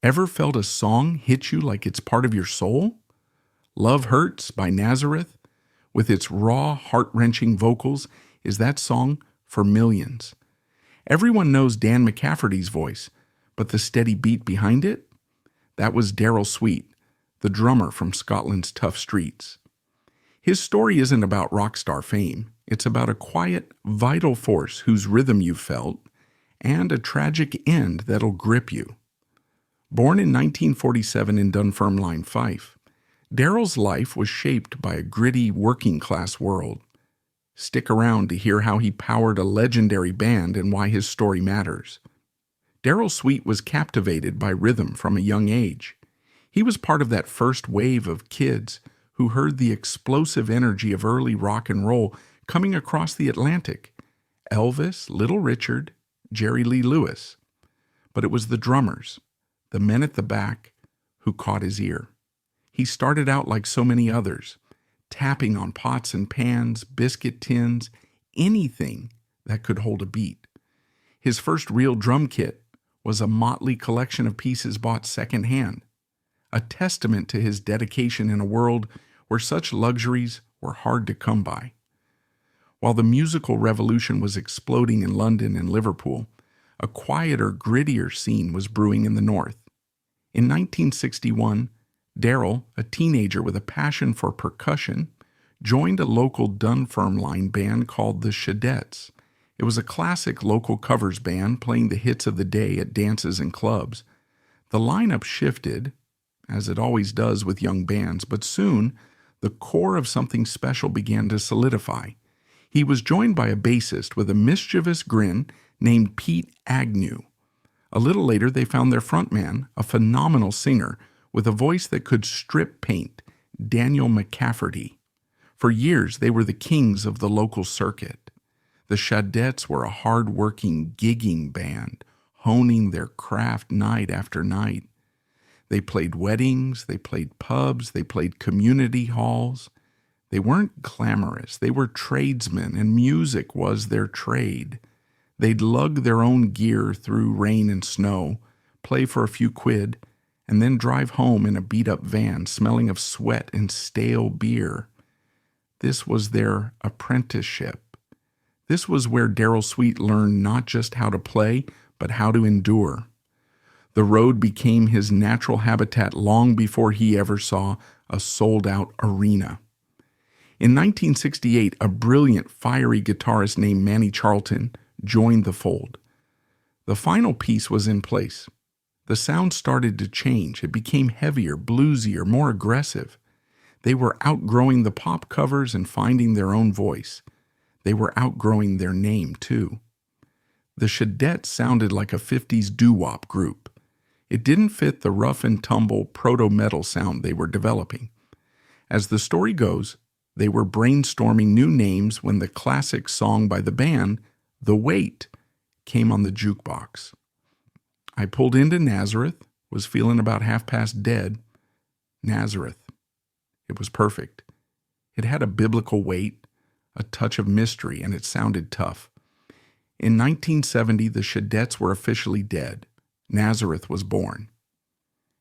Ever felt a song hit you like it's part of your soul? Love Hurts by Nazareth, with its raw, heart-wrenching vocals, is that song for millions. Everyone knows Dan McCafferty's voice, but the steady beat behind it? That was Darrell Sweet, the drummer from Scotland's tough streets. His story isn't about rock star fame. It's about a quiet, vital force whose rhythm you've felt, and a tragic end that'll grip you. Born in 1947 in Dunfermline, Fife, Darrell's life was shaped by a gritty working-class world. Stick around to hear how he powered a legendary band and why his story matters. Darrell Sweet was captivated by rhythm from a young age. He was part of that first wave of kids who heard the explosive energy of early rock and roll coming across the Atlantic. Elvis, Little Richard, Jerry Lee Lewis. But it was the drummers, the men at the back, who caught his ear. He started out like so many others, tapping on pots and pans, biscuit tins, anything that could hold a beat. His first real drum kit was a motley collection of pieces bought secondhand, a testament to his dedication in a world where such luxuries were hard to come by. While the musical revolution was exploding in London and Liverpool, a quieter, grittier scene was brewing in the North. In 1961, Darrell, a teenager with a passion for percussion, joined a local Dunfermline band called the Shadettes. It was a classic local covers band playing the hits of the day at dances and clubs. The lineup shifted, as it always does with young bands, but soon the core of something special began to solidify. He was joined by a bassist with a mischievous grin named Pete Agnew. A little later, they found their frontman, a phenomenal singer with a voice that could strip paint, Daniel McCafferty. For years, they were the kings of the local circuit. The Shadettes were a hard-working, gigging band, honing their craft night after night. They played weddings, they played pubs, they played community halls. They weren't glamorous, they were tradesmen, and music was their trade. They'd lug their own gear through rain and snow, play for a few quid, and then drive home in a beat-up van smelling of sweat and stale beer. This was their apprenticeship. This was where Darrell Sweet learned not just how to play, but how to endure. The road became his natural habitat long before he ever saw a sold-out arena. In 1968, a brilliant, fiery guitarist named Manny Charlton joined the fold. The final piece was in place. The sound started to change. It became heavier, bluesier, more aggressive. They were outgrowing the pop covers and finding their own voice. They were outgrowing their name, too. The Shadettes sounded like a 50s doo-wop group. It didn't fit the rough-and-tumble proto-metal sound they were developing. As the story goes, they were brainstorming new names when the classic song by the band, The Weight, came on the jukebox. I pulled into Nazareth, was feeling about half-past dead. Nazareth. It was perfect. It had a biblical weight, a touch of mystery, and it sounded tough. In 1970, the Shadettes were officially dead. Nazareth was born.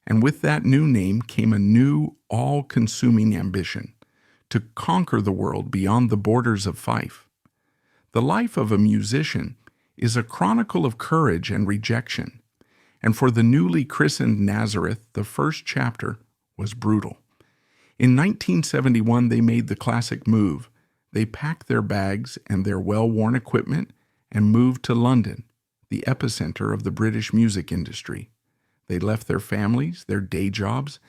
And with that new name came a new, all-consuming ambition to conquer the world beyond the borders of Fife. The life of a musician is a chronicle of courage and rejection. And for the newly christened Nazareth, the first chapter was brutal. In 1971, they made the classic move. They packed their bags and their well-worn equipment and moved to London, the epicenter of the British music industry. They left their families, their day jobs,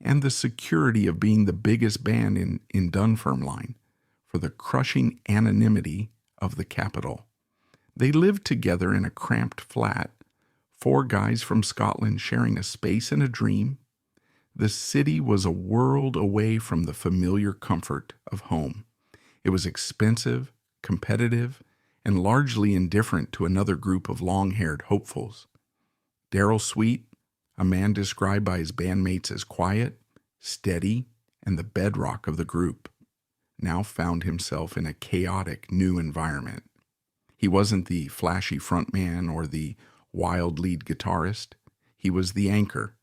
and the security of being the biggest band in Dunfermline for the crushing anonymity of the capital. They lived together in a cramped flat, 4 guys from Scotland sharing a space and a dream. The city was a world away from the familiar comfort of home. It was expensive, competitive, and largely indifferent to another group of long-haired hopefuls. Darrell Sweet, a man described by his bandmates as quiet, steady, and the bedrock of the group, now found himself in a chaotic new environment. He wasn't the flashy frontman or the wild lead guitarist. He was the anchor,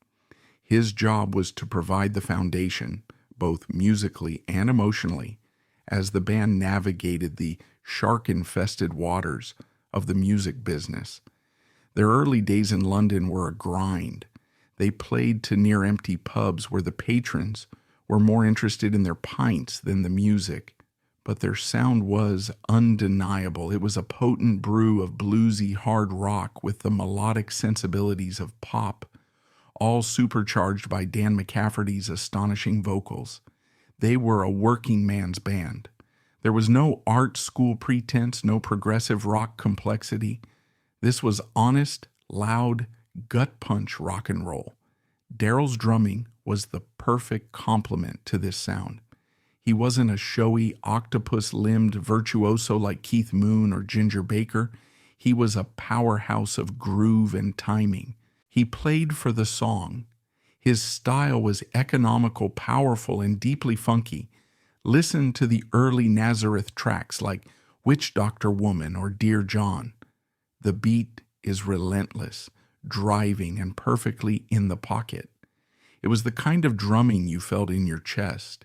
His job was to provide the foundation, both musically and emotionally, as the band navigated the shark-infested waters of the music business. Their early days in London were a grind. They played to near-empty pubs where the patrons were more interested in their pints than the music. But their sound was undeniable. It was a potent brew of bluesy hard rock with the melodic sensibilities of pop, all supercharged by Dan McCafferty's astonishing vocals. They were a working man's band. There was no art school pretense, no progressive rock complexity. This was honest, loud, gut-punch rock and roll. Darrell's drumming was the perfect complement to this sound. He wasn't a showy, octopus-limbed virtuoso like Keith Moon or Ginger Baker. He was a powerhouse of groove and timing. He played for the song. His style was economical, powerful, and deeply funky. Listen to the early Nazareth tracks like Witch Doctor Woman or Dear John. The beat is relentless, driving, and perfectly in the pocket. It was the kind of drumming you felt in your chest.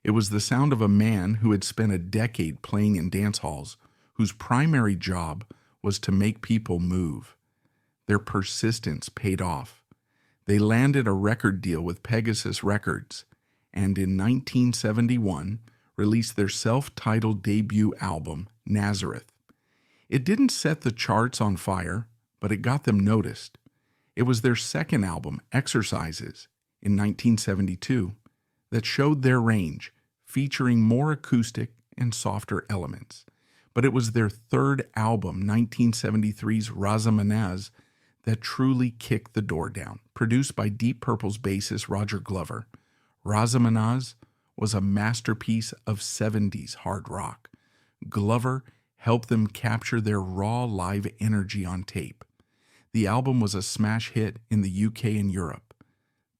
It was the sound of a man who had spent a decade playing in dance halls, whose primary job was to make people move. Their persistence paid off. They landed a record deal with Pegasus Records, and in 1971 released their self-titled debut album, Nazareth. It didn't set the charts on fire, but it got them noticed. It was their second album, Exercises, in 1972, that showed their range, featuring more acoustic and softer elements. But it was their third album, 1973's Razamanaz, that truly kicked the door down. Produced by Deep Purple's bassist Roger Glover, Razamanaz was a masterpiece of 70s hard rock. Glover helped them capture their raw live energy on tape. The album was a smash hit in the UK and Europe.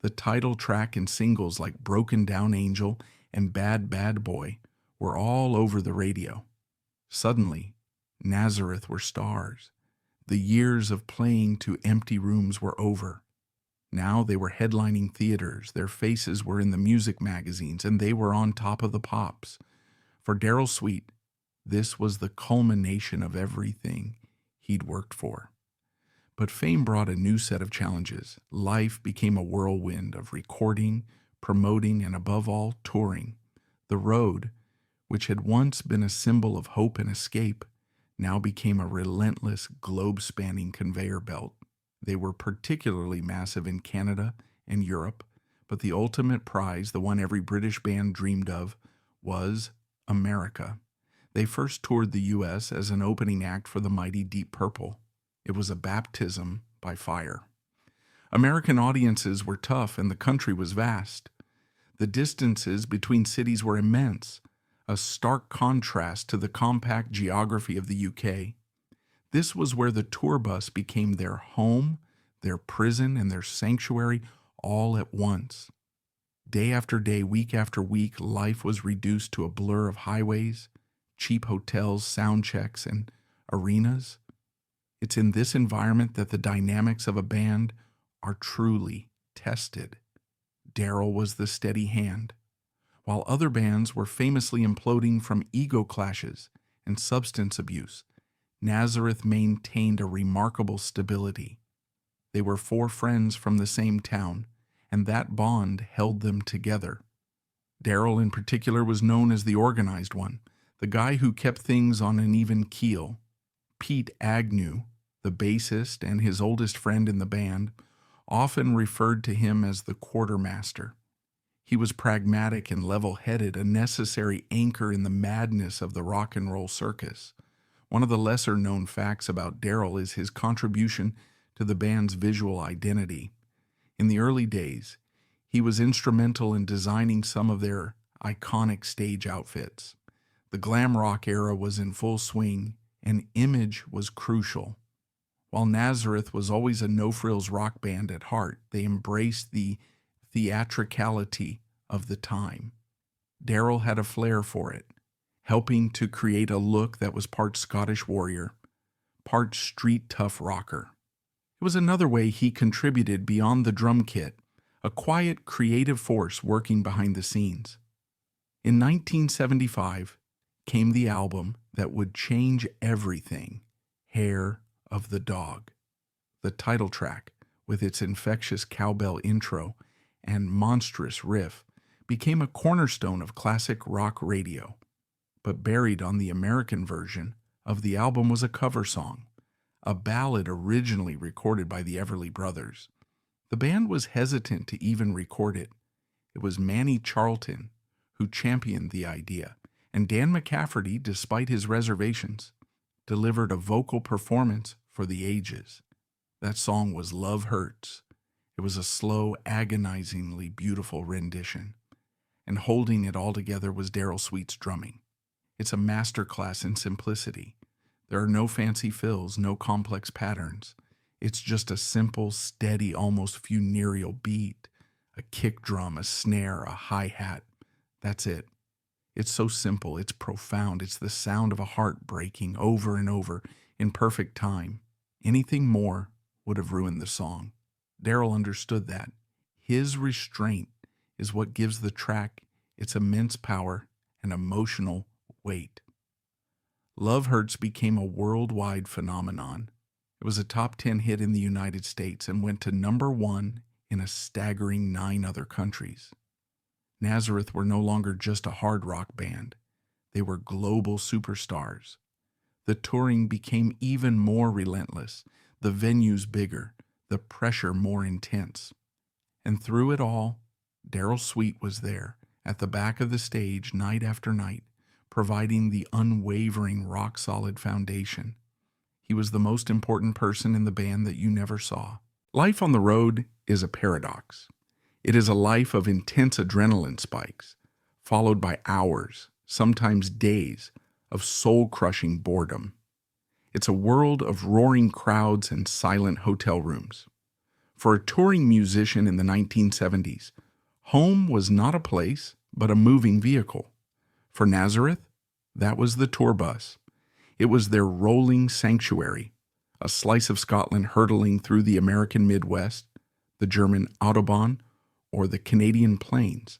The title track and singles like Broken Down Angel and Bad Bad Boy were all over the radio. Suddenly, Nazareth were stars. The years of playing to empty rooms were over. Now they were headlining theaters, their faces were in the music magazines, and they were on top of the pops. For Darrell Sweet, this was the culmination of everything he'd worked for. But fame brought a new set of challenges. Life became a whirlwind of recording, promoting, and above all, touring. The road, which had once been a symbol of hope and escape, now became a relentless, globe-spanning conveyor belt. They were particularly massive in Canada and Europe, but the ultimate prize, the one every British band dreamed of, was America. They first toured the U.S. as an opening act for the mighty Deep Purple. It was a baptism by fire. American audiences were tough and the country was vast. The distances between cities were immense, a stark contrast to the compact geography of the UK. This was where the tour bus became their home, their prison, and their sanctuary all at once. Day after day, week after week, life was reduced to a blur of highways, cheap hotels, sound checks, and arenas. It's in this environment that the dynamics of a band are truly tested. Darrell was the steady hand. While other bands were famously imploding from ego clashes and substance abuse, Nazareth maintained a remarkable stability. They were four friends from the same town, and that bond held them together. Darrell in particular was known as the organized one, the guy who kept things on an even keel. Pete Agnew, the bassist and his oldest friend in the band, often referred to him as the quartermaster. He was pragmatic and level-headed, a necessary anchor in the madness of the rock and roll circus. One of the lesser-known facts about Darrell is his contribution to the band's visual identity. In the early days, he was instrumental in designing some of their iconic stage outfits. The glam rock era was in full swing, and image was crucial. While Nazareth was always a no-frills rock band at heart, they embraced the theatricality of the time. Darrell had a flair for it, helping to create a look that was part Scottish warrior, part street tough rocker. It was another way he contributed beyond the drum kit, a quiet, creative force working behind the scenes. In 1975 came the album that would change everything, Hair of the Dog. The title track, with its infectious cowbell intro and monstrous riff, became a cornerstone of classic rock radio. But buried on the American version of the album was a cover song, a ballad originally recorded by the Everly Brothers. The band was hesitant to even record it. It was Manny Charlton who championed the idea, and Dan McCafferty, despite his reservations, delivered a vocal performance for the ages. That song was Love Hurts. It was a slow, agonizingly beautiful rendition, and holding it all together was Darrell Sweet's drumming. It's a masterclass in simplicity. There are no fancy fills, no complex patterns. It's just a simple, steady, almost funereal beat, a kick drum, a snare, a hi-hat. That's it. It's so simple, it's profound, it's the sound of a heart breaking over and over in perfect time. Anything more would have ruined the song. Darrell understood that. His restraint is what gives the track its immense power and emotional weight. Love Hurts became a worldwide phenomenon. It was a top 10 hit in the United States and went to number 1 in a staggering 9 other countries. Nazareth were no longer just a hard rock band. They were global superstars. The touring became even more relentless, the venues bigger, the pressure more intense. And through it all, Darrell Sweet was there, at the back of the stage night after night, providing the unwavering rock-solid foundation. He was the most important person in the band that you never saw. Life on the road is a paradox. It is a life of intense adrenaline spikes, followed by hours, sometimes days, of soul-crushing boredom. It's a world of roaring crowds and silent hotel rooms. For a touring musician in the 1970s, home was not a place, but a moving vehicle. For Nazareth, that was the tour bus. It was their rolling sanctuary, a slice of Scotland hurtling through the American Midwest, the German Autobahn, or the Canadian Plains.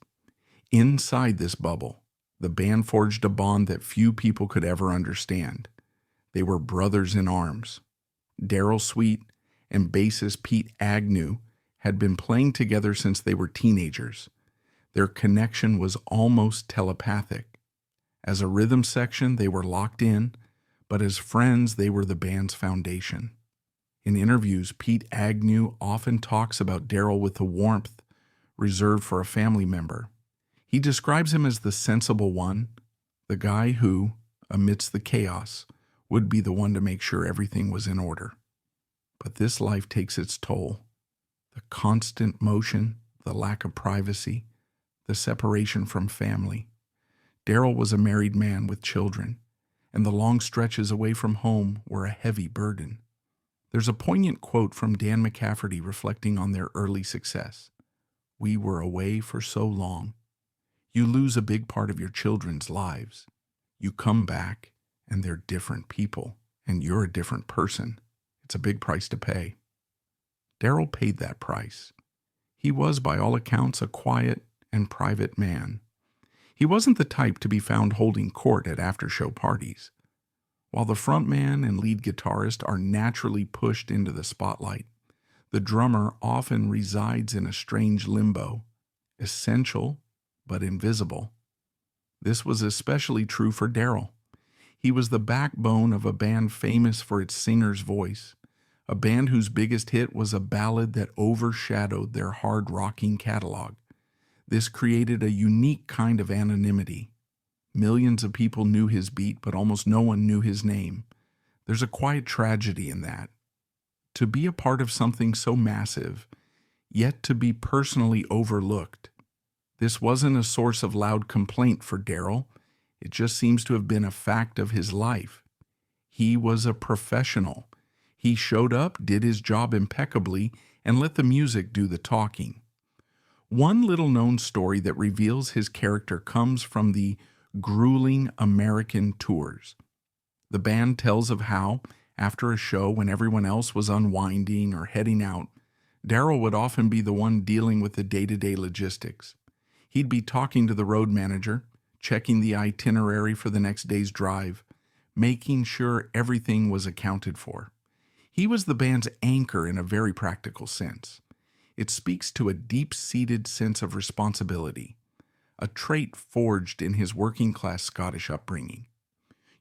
Inside this bubble, the band forged a bond that few people could ever understand. They were brothers in arms. Darrell Sweet and bassist Pete Agnew had been playing together since they were teenagers. Their connection was almost telepathic. As a rhythm section, they were locked in, but as friends, they were the band's foundation. In interviews, Pete Agnew often talks about Darrell with the warmth reserved for a family member. He describes him as the sensible one, the guy who, amidst the chaos, would be the one to make sure everything was in order. But this life takes its toll. The constant motion, the lack of privacy, the separation from family. Darrell was a married man with children, and the long stretches away from home were a heavy burden. There's a poignant quote from Dan McCafferty reflecting on their early success. "We were away for so long. You lose a big part of your children's lives. You come back, and they're different people, and you're a different person. It's a big price to pay." Darrell paid that price. He was, by all accounts, a quiet and private man. He wasn't the type to be found holding court at after-show parties. While the frontman and lead guitarist are naturally pushed into the spotlight, the drummer often resides in a strange limbo, essential but invisible. This was especially true for Darrell. He was the backbone of a band famous for its singer's voice, a band whose biggest hit was a ballad that overshadowed their hard-rocking catalog. This created a unique kind of anonymity. Millions of people knew his beat, but almost no one knew his name. There's a quiet tragedy in that. To be a part of something so massive, yet to be personally overlooked. This wasn't a source of loud complaint for Darrell. It just seems to have been a fact of his life. He was a professional. He showed up, did his job impeccably, and let the music do the talking. One little-known story that reveals his character comes from the grueling American tours. The band tells of how, after a show when everyone else was unwinding or heading out, Darrell would often be the one dealing with the day-to-day logistics. He'd be talking to the road manager, checking the itinerary for the next day's drive, making sure everything was accounted for. He was the band's anchor in a very practical sense. It speaks to a deep-seated sense of responsibility, a trait forged in his working-class Scottish upbringing.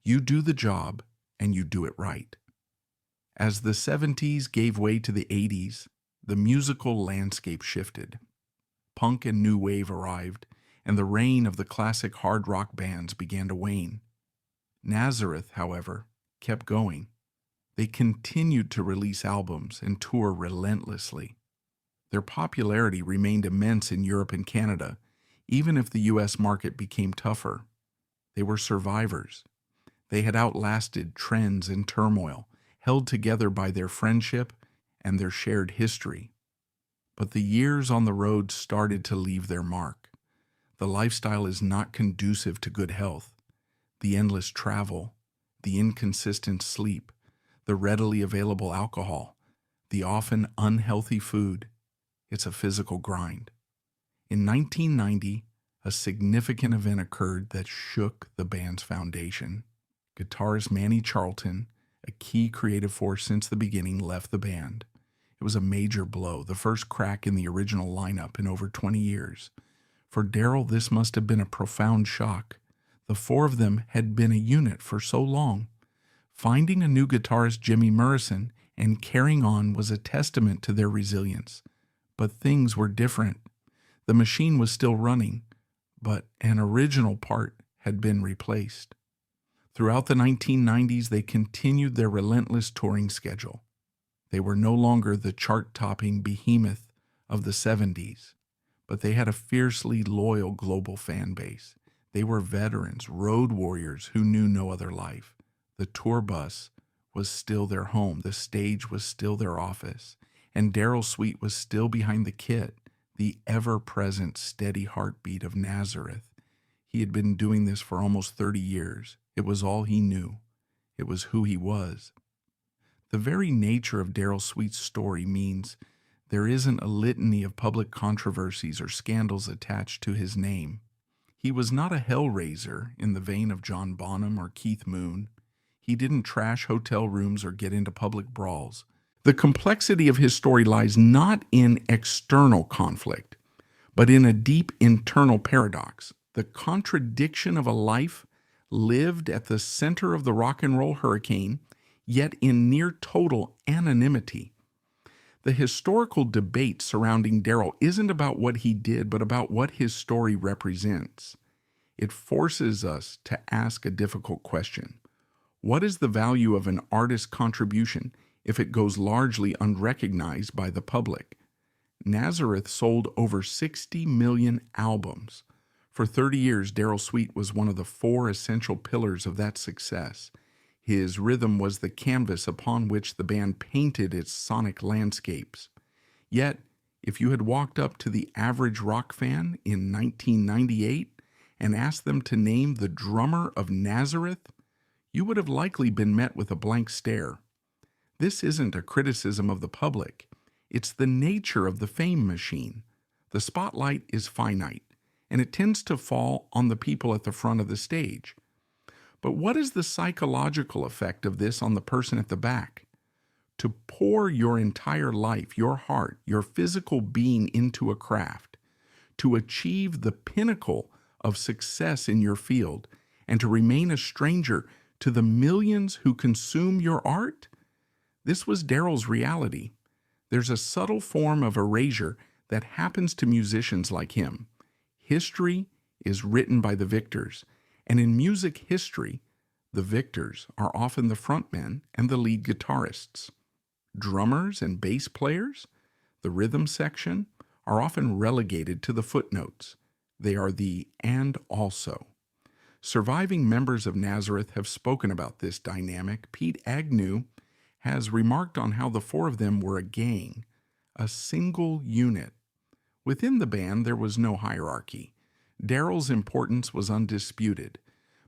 You do the job, and you do it right. As the 70s gave way to the 80s, the musical landscape shifted. Punk and new wave arrived, and the reign of the classic hard rock bands began to wane. Nazareth, however, kept going. They continued to release albums and tour relentlessly. Their popularity remained immense in Europe and Canada, even if the U.S. market became tougher. They were survivors. They had outlasted trends and turmoil, held together by their friendship and their shared history. But the years on the road started to leave their mark. The lifestyle is not conducive to good health. The endless travel, the inconsistent sleep, the readily available alcohol, the often unhealthy food. It's a physical grind. In 1990, a significant event occurred that shook the band's foundation. Guitarist Manny Charlton, a key creative force since the beginning, left the band. It was a major blow, the first crack in the original lineup in over 20 years. For Darrell, this must have been a profound shock. The four of them had been a unit for so long. Finding a new guitarist, Jimmy Murrison, and carrying on was a testament to their resilience. But things were different. The machine was still running, but an original part had been replaced. Throughout the 1990s, they continued their relentless touring schedule. They were no longer the chart-topping behemoth of the 70s, but they had a fiercely loyal global fan base. They were veterans, road warriors who knew no other life. The tour bus was still their home. The stage was still their office. And Darrell Sweet was still behind the kit, the ever-present steady heartbeat of Nazareth. He had been doing this for almost 30 years. It was all he knew. It was who he was. The very nature of Darrell Sweet's story means there isn't a litany of public controversies or scandals attached to his name. He was not a hellraiser in the vein of John Bonham or Keith Moon. He didn't trash hotel rooms or get into public brawls. The complexity of his story lies not in external conflict, but in a deep internal paradox. The contradiction of a life lived at the center of the rock and roll hurricane, yet in near total anonymity. The historical debate surrounding Darrell isn't about what he did, but about what his story represents. It forces us to ask a difficult question. What is the value of an artist's contribution if it goes largely unrecognized by the public? Nazareth sold over 60 million albums. For 30 years, Darrell Sweet was one of the four essential pillars of that success. His rhythm was the canvas upon which the band painted its sonic landscapes. Yet, if you had walked up to the average rock fan in 1998 and asked them to name the drummer of Nazareth, you would have likely been met with a blank stare. This isn't a criticism of the public. It's the nature of the fame machine. The spotlight is finite, and it tends to fall on the people at the front of the stage. But what is the psychological effect of this on the person at the back? To pour your entire life, your heart, your physical being into a craft, to achieve the pinnacle of success in your field, and to remain a stranger to the millions who consume your art? This was Darrell's reality. There's a subtle form of erasure that happens to musicians like him. History is written by the victors, and in music history, the victors are often the frontmen and the lead guitarists. Drummers and bass players, the rhythm section, are often relegated to the footnotes. They are the and also. Surviving members of Nazareth have spoken about this dynamic. Pete Agnew has remarked on how the four of them were a gang, a single unit. Within the band, there was no hierarchy. Darrell's importance was undisputed,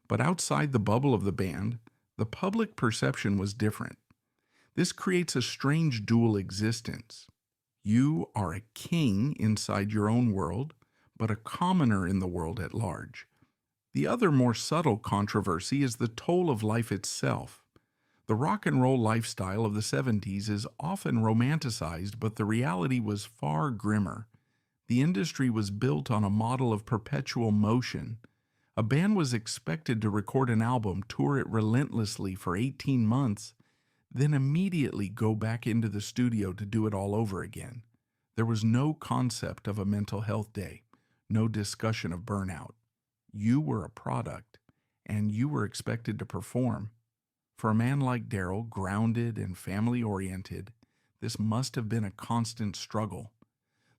but outside the bubble of the band, the public perception was different. This creates a strange dual existence. You are a king inside your own world, but a commoner in the world at large. The other more subtle controversy is the toll of life itself. The rock and roll lifestyle of the 70s is often romanticized, but the reality was far grimmer. The industry was built on a model of perpetual motion. A band was expected to record an album, tour it relentlessly for 18 months, then immediately go back into the studio to do it all over again. There was no concept of a mental health day, no discussion of burnout. You were a product, and you were expected to perform. For a man like Darrell, grounded and family-oriented, this must have been a constant struggle.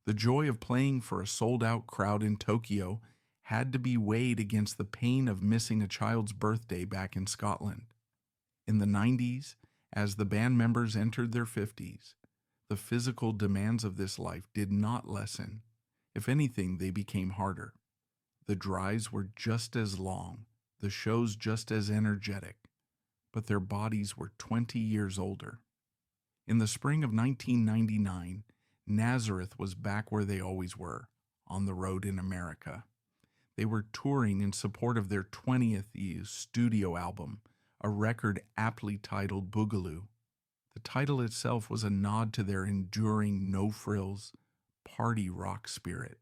The joy of playing for a sold-out crowd in Tokyo had to be weighed against the pain of missing a child's birthday back in Scotland. In the 90s, as the band members entered their 50s, the physical demands of this life did not lessen. If anything, they became harder. The drives were just as long, the shows just as energetic, but their bodies were 20 years older. In the spring of 1999, Nazareth was back where they always were, on the road in America. They were touring in support of their 20th studio album, a record aptly titled Boogaloo. The title itself was a nod to their enduring, no-frills, party rock spirit.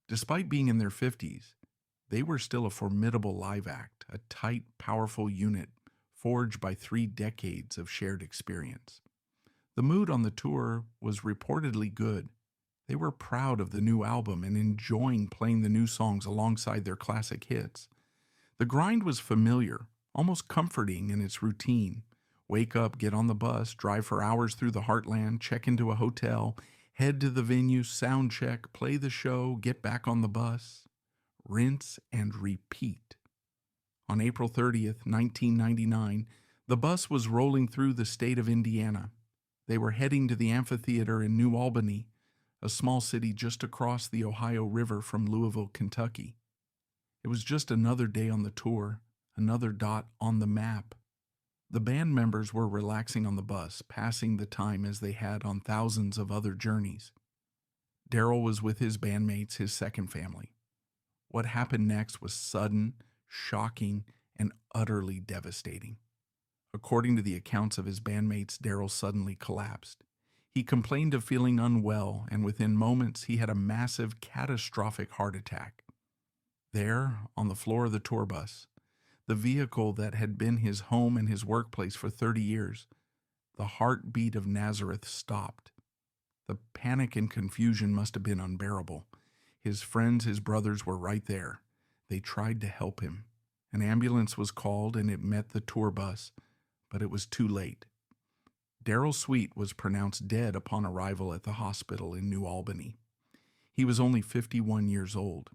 Despite being in their 50s, they were still a formidable live act, a tight, powerful unit forged by 3 decades of shared experience. The mood on the tour was reportedly good. They were proud of the new album and enjoying playing the new songs alongside their classic hits. The grind was familiar, almost comforting in its routine. Wake up, get on the bus, drive for hours through the heartland, check into a hotel, head to the venue, sound check, play the show, get back on the bus. Rinse and repeat. On April 30th, 1999, the bus was rolling through the state of Indiana. They were heading to the amphitheater in New Albany, a small city just across the Ohio River from Louisville, Kentucky. It was just another day on the tour, another dot on the map. The band members were relaxing on the bus, passing the time as they had on thousands of other journeys. Darrell was with his bandmates, his second family. What happened next was sudden, shocking, and utterly devastating. According to the accounts of his bandmates, Darrell suddenly collapsed. He complained of feeling unwell, and within moments he had a massive, catastrophic heart attack. There, on the floor of the tour bus, the vehicle that had been his home and his workplace for 30 years, the heartbeat of Nazareth stopped. The panic and confusion must have been unbearable. His friends, his brothers were right there. They tried to help him. An ambulance was called and it met the tour bus, but it was too late. Darrell Sweet was pronounced dead upon arrival at the hospital in New Albany. He was only 51 years old.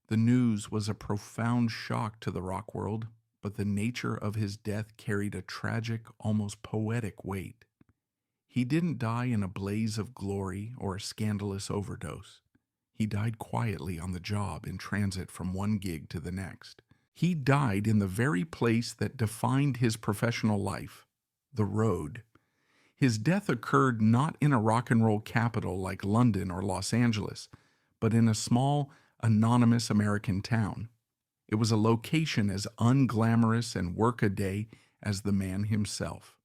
The news was a profound shock to the rock world, but the nature of his death carried a tragic, almost poetic weight. He didn't die in a blaze of glory or a scandalous overdose. He died quietly on the job in transit from one gig to the next. He died in the very place that defined his professional life, the road. His death occurred not in a rock and roll capital like London or Los Angeles, but in a small, anonymous American town. It was a location as unglamorous and workaday as the man himself.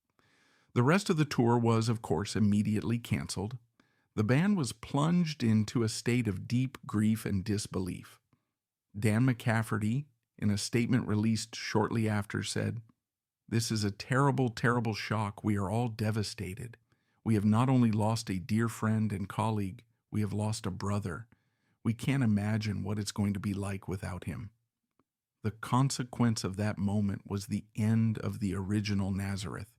The rest of the tour was, of course, immediately canceled. The band was plunged into a state of deep grief and disbelief. Dan McCafferty, in a statement released shortly after, said, "This is a terrible, terrible shock. We are all devastated. We have not only lost a dear friend and colleague, we have lost a brother. We can't imagine what it's going to be like without him." The consequence of that moment was the end of the original Nazareth.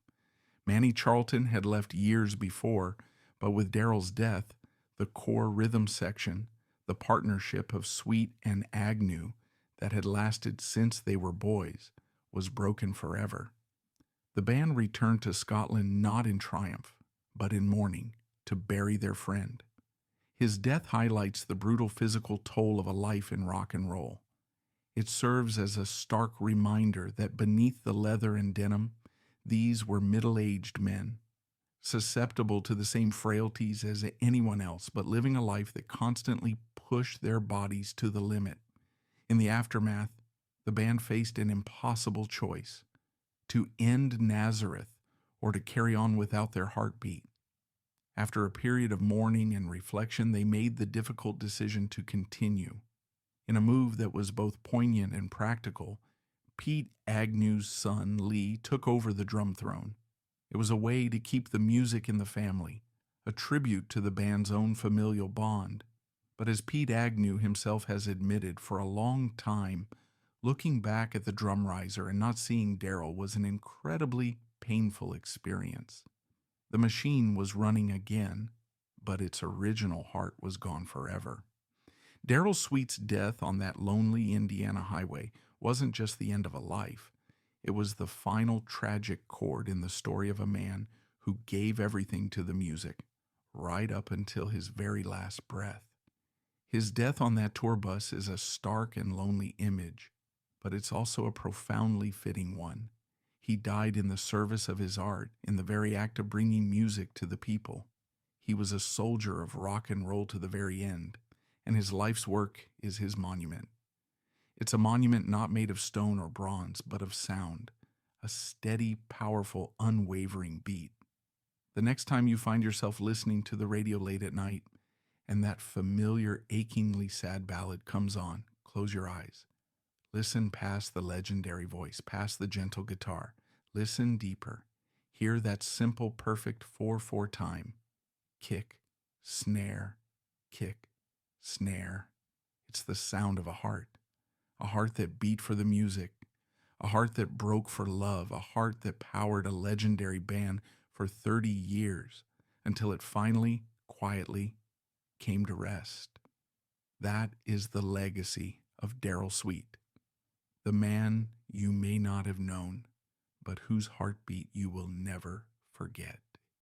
Manny Charlton had left years before, but with Darrell's death, the core rhythm section, the partnership of Sweet and Agnew that had lasted since they were boys, was broken forever. The band returned to Scotland not in triumph, but in mourning, to bury their friend. His death highlights the brutal physical toll of a life in rock and roll. It serves as a stark reminder that beneath the leather and denim, these were middle-aged men. susceptible to the same frailties as anyone else, but living a life that constantly pushed their bodies to the limit. In the aftermath, the band faced an impossible choice: to end Nazareth or to carry on without their heartbeat. After a period of mourning and reflection, they made the difficult decision to continue. In a move that was both poignant and practical, Pete Agnew's son, Lee, took over the drum throne. It was a way to keep the music in the family, a tribute to the band's own familial bond. But as Pete Agnew himself has admitted, for a long time, looking back at the drum riser and not seeing Darrell was an incredibly painful experience. The machine was running again, but its original heart was gone forever. Darrell Sweet's death on that lonely Indiana highway wasn't just the end of a life. It was the final tragic chord in the story of a man who gave everything to the music, right up until his very last breath. His death on that tour bus is a stark and lonely image, but it's also a profoundly fitting one. He died in the service of his art, in the very act of bringing music to the people. He was a soldier of rock and roll to the very end, and his life's work is his monument. It's a monument not made of stone or bronze, but of sound, a steady, powerful, unwavering beat. The next time you find yourself listening to the radio late at night, and that familiar, achingly sad ballad comes on, close your eyes. Listen past the legendary voice, past the gentle guitar. Listen deeper. Hear that simple, perfect 4/4 time. Kick, snare, kick, snare. It's the sound of a heart that beat for the music, a heart that broke for love, a heart that powered a legendary band for 30 years until it finally, quietly, came to rest. That is the legacy of Darrell Sweet, the man you may not have known, but whose heartbeat you will never forget.